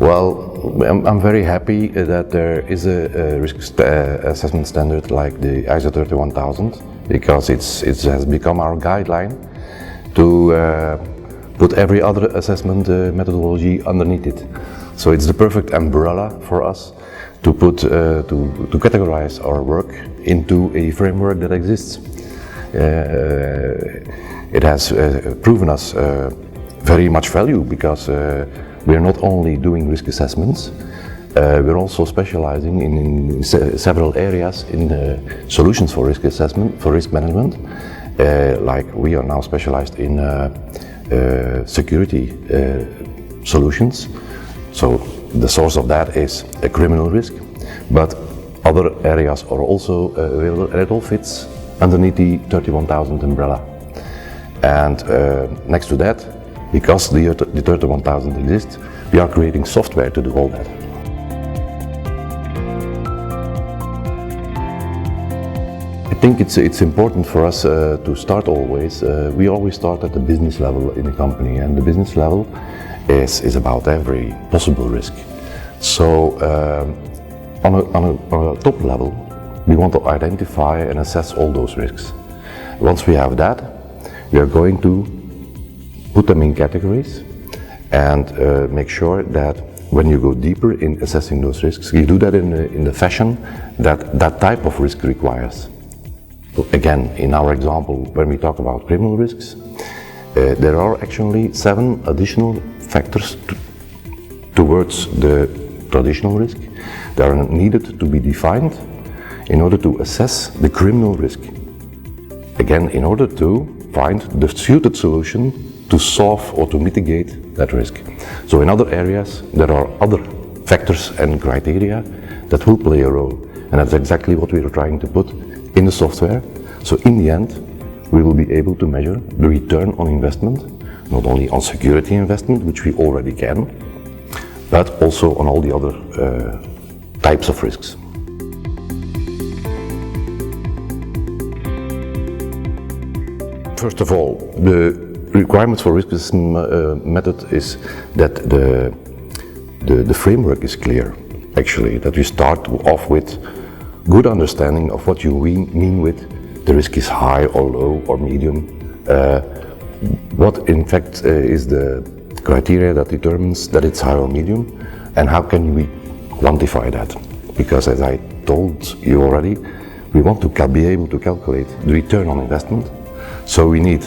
Well, I'm very happy that there is a risk assessment standard like the ISO 31000, because it has become our guideline to put every other assessment methodology underneath it. So it's the perfect umbrella for us to put to categorize our work into a framework that exists. It has proven us very much value, because we are not only doing risk assessments, we're also specializing in several areas in solutions for risk assessment, for risk management. Like we are now specialized in security solutions. So the source of that is a criminal risk, but other areas are also available, and it all fits underneath the 31000 umbrella. And next to that, because the 31000 exists, we are creating software to do all that. I think it's important for us to start always. We always start at the business level in a company, and the business level is about every possible risk. So on a top level, we want to identify and assess all those risks. Once we have that, we are going to put them in categories and make sure that when you go deeper in assessing those risks, you do that in the fashion that that type of risk requires. Again, in our example, when we talk about criminal risks, there are actually 7 additional factors towards the traditional risk that are needed to be defined in order to assess the criminal risk. Again, in order to find the suited solution to solve or to mitigate that risk. So in other areas, there are other factors and criteria that will play a role, and that's exactly what we are trying to put in the software. So in the end, we will be able to measure the return on investment, not only on security investment, which we already can, but also on all the other types of risks. First of all, the requirements for risk assessment method is that the framework is clear, actually, that we start off with good understanding of what you mean with the risk is high or low or medium. What in fact is the criteria that determines that it's high or medium, and how can we quantify that? Because as I told you already, we want to be able to calculate the return on investment. So we need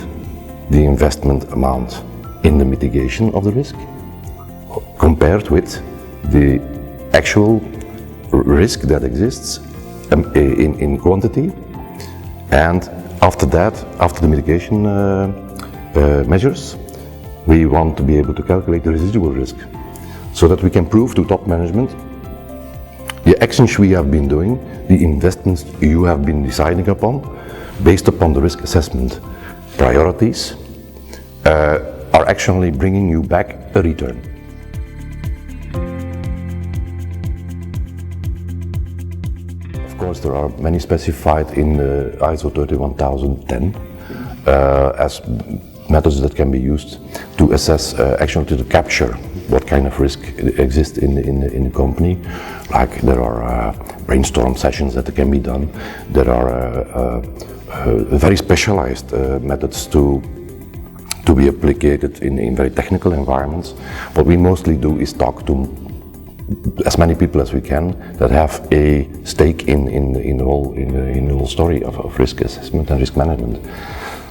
the investment amount in the mitigation of the risk compared with the actual risk that exists in quantity, and after that, after the mitigation measures, we want to be able to calculate the residual risk so that we can prove to top management the actions we have been doing, the investments you have been deciding upon based upon the risk assessment priorities are actually bringing you back a return. Of course, there are many specified in the ISO 31010 as methods that can be used to assess, actually to capture what kind of risk exists in a company. Like there are brainstorm sessions that can be done. There are very specialized methods to be applied in very technical environments. What we mostly do is talk to as many people as we can that have a stake in the whole story of risk assessment and risk management.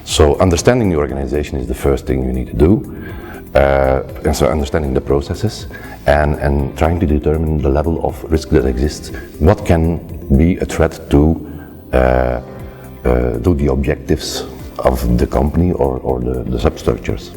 So understanding the organization is the first thing you need to do, and so understanding the processes and trying to determine the level of risk that exists. What can be a threat to the objectives of the company or the substructures.